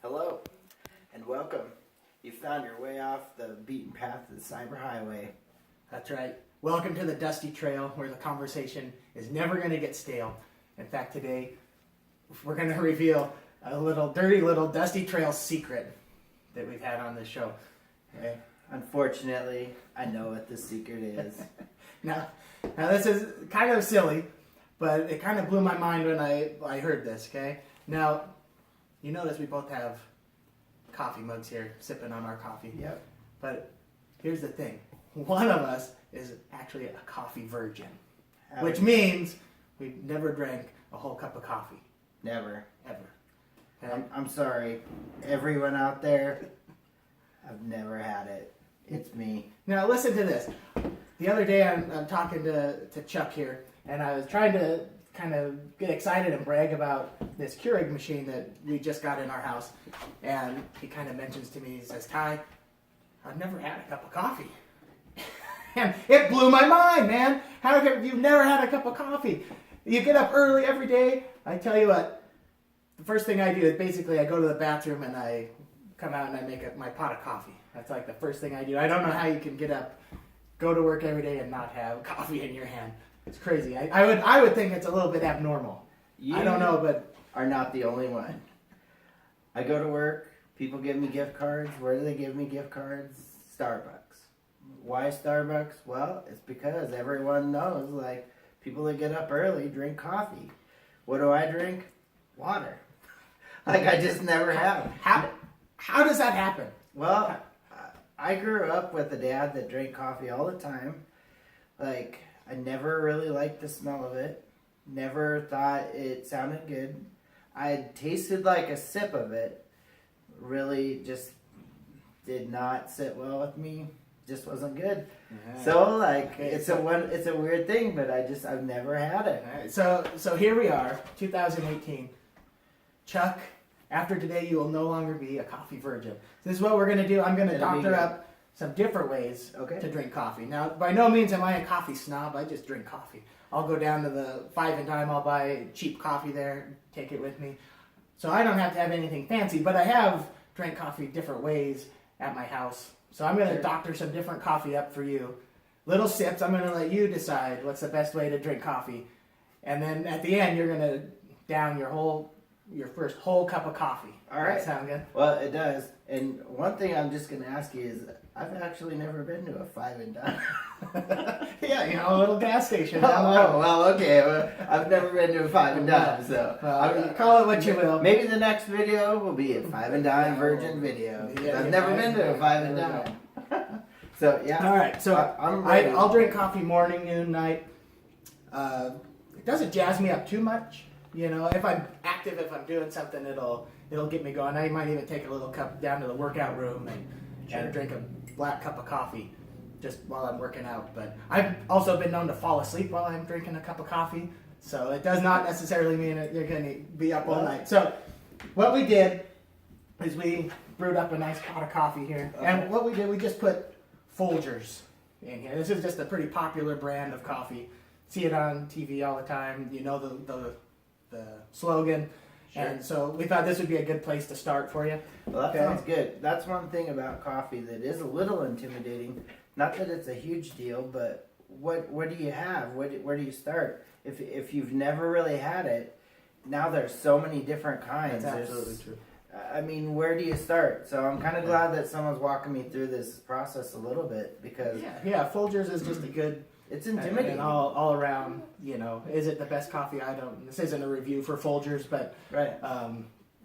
Hello, and welcome. You found your way off the beaten path of the cyber highway. That's right. Welcome to the Dusty Trail, where the conversation is never going to get stale. In fact, today we're going to reveal a little dirty little Dusty Trail secret that we've had on this show. Okay. Unfortunately, I know what the secret is. Now this is kind of silly, but it kind of blew my mind when I heard this, okay? Now, you notice we both have coffee mugs here, sipping on our coffee. Yep. But here's the thing. One of us is actually a coffee virgin, which means we've never drank a whole cup of coffee. Never. Ever. Okay? I'm sorry. Everyone out there, I've never had it. It's me. Now listen to this. The other day I'm talking to Chuck here, and I was trying to kind of get excited and brag about this Keurig machine that we just got in our house. And he kind of mentions to me, he says, Ty, I've never had a cup of coffee. And it blew my mind, man. How have you never had a cup of coffee? You get up early every day. I tell you what, the first thing I do is basically I go to the bathroom and I come out and I make my pot of coffee. That's like the first thing I do. I don't know how you can get up, go to work every day and not have coffee in your hand. It's crazy. I would think it's a little bit abnormal. I don't know, but are not the only one. I go to work. People give me gift cards. Where do they give me gift cards? Starbucks. Why Starbucks? Well, it's because everyone knows, like, people that get up early drink coffee. What do I drink? Water. Like, I just never have. How does that happen? Well, I grew up with a dad that drank coffee all the time. Like, I never really liked the smell of it. Never thought it sounded good. I tasted like a sip of it. Really just did not sit well with me. Just wasn't good. Yeah. So like, okay, it's a weird thing, but I've never had it. Right, so here we are, 2018. Chuck, after today, you will no longer be a coffee virgin. This is what we're going to do. I'm going to doctor up some different ways to drink coffee. Now, by no means am I a coffee snob. I just drink coffee. I'll go down to the 5 and Dime. I'll buy cheap coffee there, take it with me. So I don't have to have anything fancy, but I have drank coffee different ways at my house. So I'm going to doctor some different coffee up for you. Little sips. I'm going to let you decide what's the best way to drink coffee. And then at the end, you're going to down your first whole cup of coffee. All right. Does that sound good? Well, it does. And one thing I'm just going to ask you is, I've actually never been to a 5 and Dime. Yeah, a little gas station. Well, okay. Well, I've never been to a 5 and Dime, so call it what you will. Maybe the next video will be a 5 and Dime virgin video. I've never been to a 5 and Dime. So yeah. All right. So I'll drink coffee morning, noon, night. It doesn't jazz me up too much. You know, if I'm active, if I'm doing something, it'll get me going. I might even take a little cup down to the workout room and drink a black cup of coffee just while I'm working out. But I've also been known to fall asleep while I'm drinking a cup of coffee. So it does not necessarily mean that you're going to be up all night. So what we did is we brewed up a nice pot of coffee here. And what we did, we just put Folgers in here. This is just a pretty popular brand of coffee. See it on TV all the time. You know the slogan. Sure. And so we thought this would be a good place to start for you. Well, that sounds good. That's one thing about coffee that is a little intimidating. Not that it's a huge deal, but what do you have? Where do you start? If you've never really had it, now there's so many different kinds. That's absolutely true. I mean, where do you start? So I'm kind of glad that someone's walking me through this process a little bit because yeah, Folgers is just a good. It's intimidating. And all around, you know, is it the best coffee? This isn't a review for Folgers, but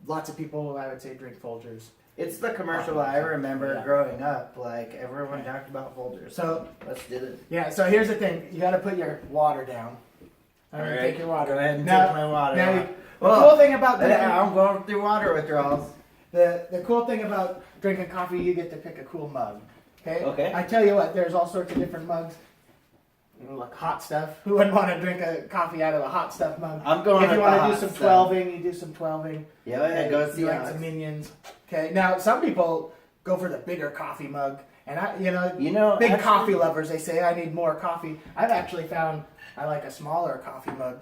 lots of people, I would say, drink Folgers. It's the commercial I remember growing up. Like, everyone talked about Folgers. So let's do this. Yeah, so here's the thing. You got to put your water down. All right. Take your water. Go ahead and take my water. The cool thing about I'm going through water withdrawals. The cool thing about drinking coffee, you get to pick a cool mug. Okay. I tell you what, there's all sorts of different mugs. Like hot stuff. Who wouldn't want to drink a coffee out of a hot stuff mug? I'm going. If you want to do some 12ing, you do some 12ing. Yeah, go see like some Minions. Okay. Now some people go for the bigger coffee mug, and big coffee lovers. They say I need more coffee. I've actually found I like a smaller coffee mug.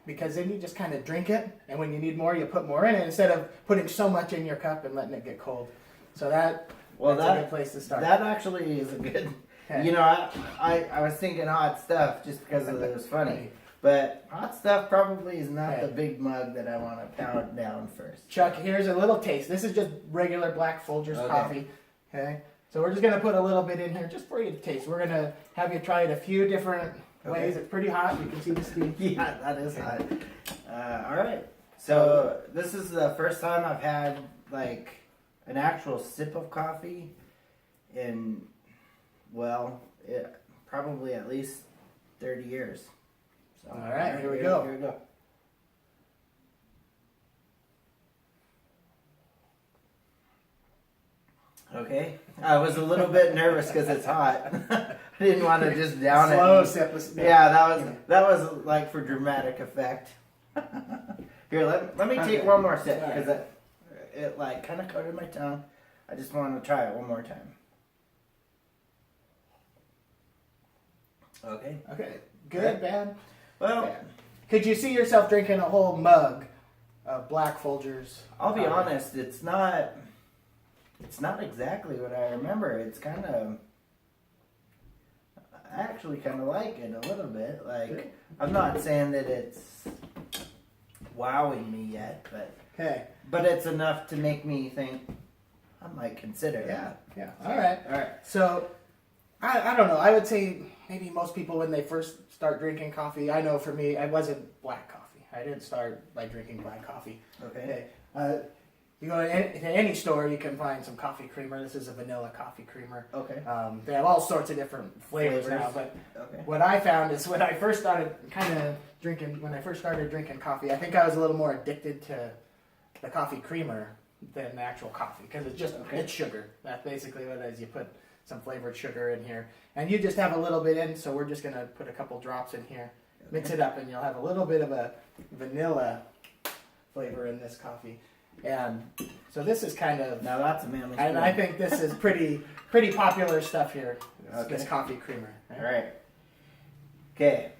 because then you just kind of drink it, and when you need more, you put more in it instead of putting so much in your cup and letting it get cold. So that's a good place to start. That actually is a good. Okay. You know, I was thinking hot stuff just because it was funny. But hot stuff probably is not the big mug that I want to pound down first. Chuck, here's a little taste. This is just regular black Folgers coffee. Okay. So we're just going to put a little bit in here just for you to taste. We're going to have you try it a few different ways. It's pretty hot. You can see the steam. Yeah, that is hot. All right. So this is the first time I've had like an actual sip of coffee in, well, probably at least 30 years. So, all right, here we go. Here we go. Okay, I was a little bit nervous because it's hot. I didn't want to just down it. Slow sip. Yeah, that was like for dramatic effect. Here, let me take one more sip because it like kind of coated my tongue. I just want to try it one more time. Okay. Okay. Good, bad. Well, could you see yourself drinking a whole mug of black Folgers? I'll be honest. It's not exactly what I remember. It's kind of. I actually kind of like it a little bit. Like, I'm not saying that it's wowing me yet, but it's enough to make me think I might consider that. Yeah. All right. All right. So, I don't know. I would say maybe most people when they first start drinking coffee. I know for me, I wasn't black coffee. I didn't start by drinking black coffee. Okay. You go to any store, you can find some coffee creamer. This is a vanilla coffee creamer. Okay. They have all sorts of different flavors now, but what I found is when I first started drinking coffee, I think I was a little more addicted to the coffee creamer than the actual coffee because it's sugar. That's basically what it is. You put some flavored sugar in here, and you just have a little bit in. So we're just gonna put a couple drops in here, mix it up, and you'll have a little bit of a vanilla flavor in this coffee. And so this is kind of now that's a manly. And I think this is pretty popular stuff here. This coffee creamer. All right. Okay.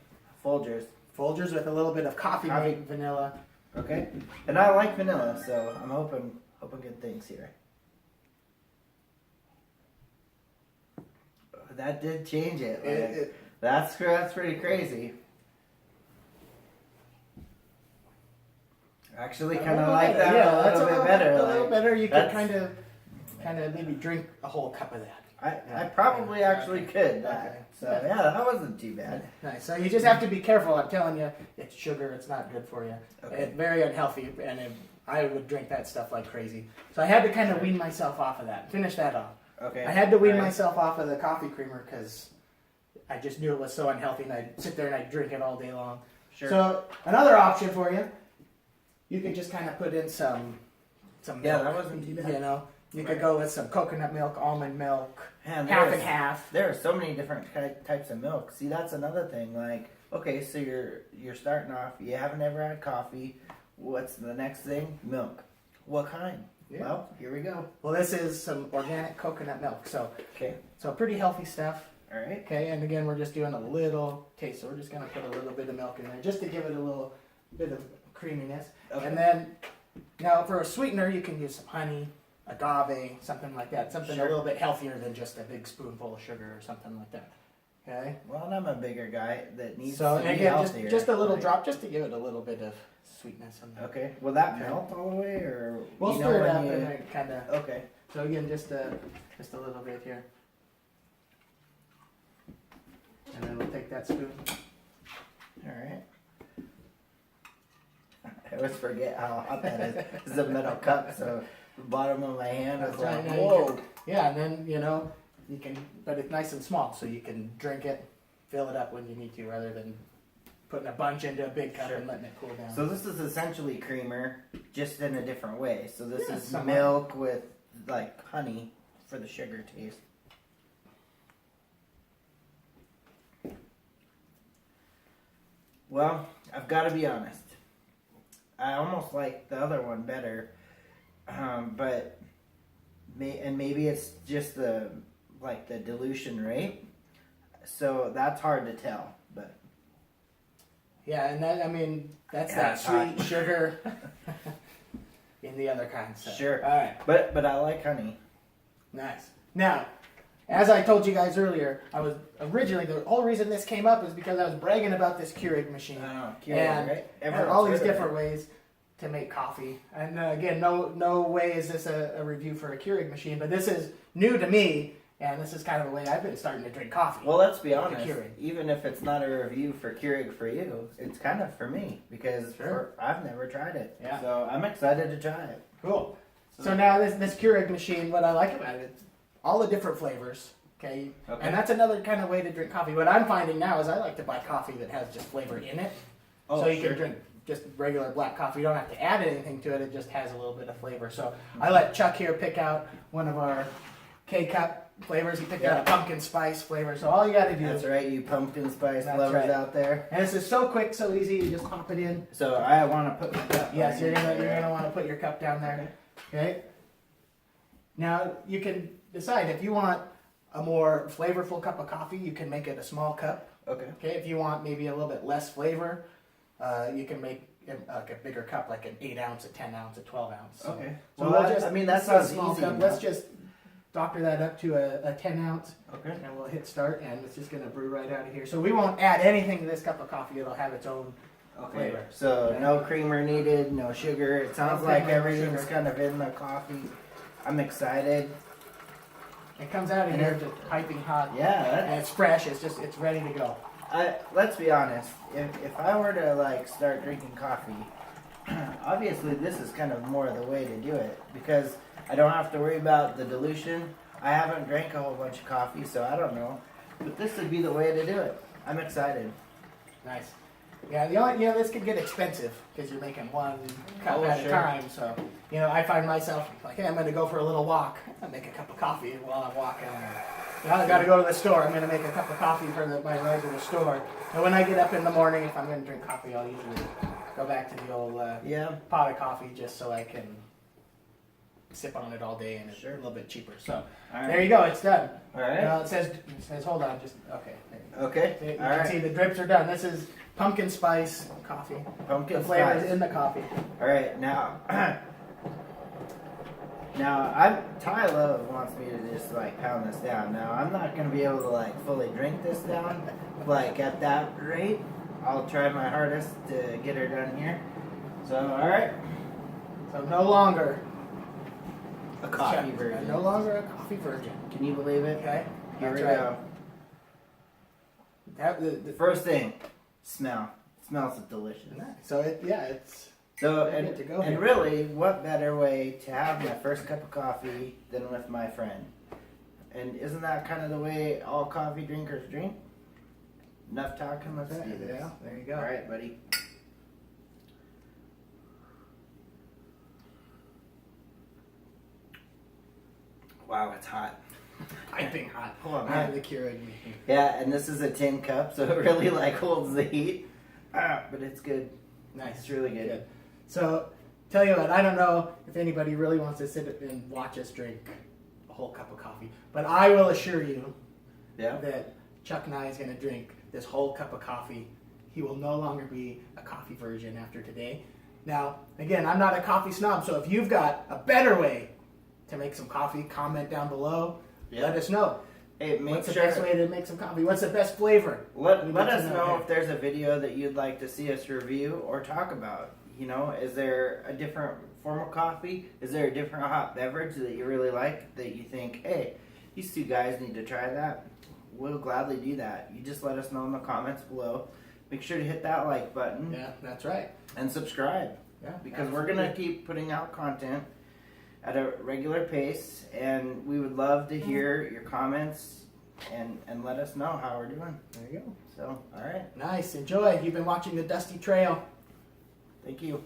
Folgers with a little bit of coffee mate vanilla. Okay. And I like vanilla, so I'm hoping good things here. That did change it. Like, that's pretty crazy. Actually, kind of like that a little bit better. A little better. You could kind of maybe drink a whole cup of that. I probably actually could. So yeah, that wasn't too bad. Nice. So you just have to be careful. I'm telling you, it's sugar. It's not good for you. Okay. It's very unhealthy, and I would drink that stuff like crazy. So I had to kind of wean myself off of that. Finish that off. Okay. I had to wean myself off of the coffee creamer because I just knew it was so unhealthy, and I'd sit there and I'd drink it all day long. Sure. So another option for you. You could just kind of put in some milk. Yeah, that wasn't too bad. You know, you could go with some coconut milk, almond milk, half and half. There are so many different types of milk. See, that's another thing. Like, okay, so you're starting off. You haven't ever had coffee. What's the next thing? Milk. What kind? Yeah. Well, here we go. Well, this is some organic coconut milk. So pretty healthy stuff. All right. Okay, and again, we're just doing a little taste. So we're just gonna put a little bit of milk in there just to give it a little bit of creaminess. Okay. And then, now for a sweetener, you can use some honey, agave, something like that. Something a little bit healthier than just a big spoonful of sugar or something like that. Okay? Well, I'm a bigger guy that needs to be healthier. Just a little drop, just to give it a little bit of sweetness. Okay. Will that melt all the way, or we'll stir it up and then kind of. Okay. So again, just a little bit here, and then we'll take that spoon. All right. I always forget how hot that is. It's a metal cup, so the bottom of my hand is like, whoa. Yeah, and then, you can, but it's nice and small, so you can drink it, fill it up when you need to, rather than putting a bunch into a big cup and letting it cool down. So this is essentially creamer, just in a different way. So this is milk with, like, honey for the sugar taste. Well, I've got to be honest. I almost like the other one better, but maybe it's just the dilution rate. So that's hard to tell. But Yeah, and that, I mean, that's Yeah, that it's sweet hot. sugar in the other kind. So. Sure. All right. But I like honey. Nice. Now, as I told you guys earlier, I was originally, the whole reason this came up is because I was bragging about this Keurig machine. Keurig, and right? and Everyone's all these heard of different it. ways to make coffee. And again, no way is this a review for a Keurig machine, but this is new to me, and this is kind of the way I've been starting to drink coffee. Well, let's be with the honest. Keurig. Even if it's not a review for Keurig for you, it's kind of for me because Sure. I've never tried it. Yeah. So I'm excited to try it. Cool. So now this Keurig machine, what I like about it, all the different flavors. Okay. And that's another kind of way to drink coffee. What I'm finding now is I like to buy coffee that has just flavor in it. Oh, so you sure. can drink just regular black coffee. You don't have to add anything to it. It just has a little bit of flavor. So I let Chuck here pick out one of our K-cup flavors. He picked out a pumpkin spice flavor. So all you got to do. That's right, you pumpkin spice That's lovers right. out there. And this is so quick, so easy. You just pop it in. So I want to put my cup. Yes, right you're in gonna there. want to put your cup down there. Okay. Now you can decide if you want a more flavorful cup of coffee. You can make it a small cup. Okay. Okay. If you want maybe a little bit less flavor, you can make a bigger cup, like an 8 ounce, a 10 ounce, a 12 ounce. So, Okay. So Well, we'll just. I mean, that this is a sounds small easy cup. enough. Let's just doctor that up to a 10 ounce, Okay. and we'll hit start, and it's just gonna brew right out of here. So we won't add anything to this cup of coffee. It'll have its own. Okay. Flavor. So Okay. no creamer needed, no sugar. It sounds No like creamer, no everything's sugar. kind of in the coffee. I'm excited. It comes out of And here it- just piping hot. Yeah. And it's fresh. It's ready to go. Let's be honest. If I were to like start drinking coffee, obviously this is kind of more the way to do it because I don't have to worry about the dilution. I haven't drank a whole bunch of coffee, so I don't know. But this would be the way to do it. I'm excited. Nice. Yeah, this could get expensive because you're making one cup Oh, at sure. a time. So, I find myself like, hey, I'm going to go for a little walk. I make a cup of coffee while I'm walking. Now I got to go to the store. I'm going to make a cup of coffee for my ride to the store. And when I get up in the morning, if I'm going to drink coffee, I'll usually go back to the old pot of coffee just so I can sip on it all day, and it's a little bit cheaper. So there you go. It's done. All right. It says hold on, just okay. There you go. Okay. You All can right. see the drips are done. This is pumpkin spice coffee. Pumpkin The flavors spice. in the coffee. All right. Now, Ty Love wants me to just like pound this down. Now I'm not gonna be able to like fully drink this down, like at that rate. I'll try my hardest to get her done here. So all right. So no longer A coffee version. No longer a coffee virgin. Can you believe it? Okay. Here we That's go. right. The first thing, smell. It smells delicious. So it's So We're good to go and here. really, what better way to have my first cup of coffee than with my friend? And isn't that kind of the way all coffee drinkers drink? Enough talking. Let's do this. yeah. There you go. All right, buddy. Wow, it's hot. Piping hot. Hold on, I have man. the Keurig machine. Yeah, and this is a tin cup, so it really like holds the heat. But it's good. Nice. It's really good. So, tell you what, I don't know if anybody really wants to sit and watch us drink a whole cup of coffee, but I will assure you Yeah. that Chuck Nye is going to drink this whole cup of coffee. He will no longer be a coffee virgin after today. Now, again, I'm not a coffee snob, so if you've got a better way to make some coffee, comment down below. Yeah. Let us know. Hey, make What's the sure. best way to make some coffee? What's the best flavor? Let We need us to know know. if there's a video that you'd like to see us review or talk about. You know, is there a different form of coffee? Is there a different hot beverage that you really like that you think, hey, these two guys need to try that? We'll gladly do that. You just let us know in the comments below. Make sure to hit that like button Yeah, that's right. and subscribe Yeah, because we're going to keep putting out content at a regular pace, and we would love to hear your comments and let us know how we're doing. There you go. So, all right. Nice. Enjoy. You've been watching The Dusty Trail. Thank you.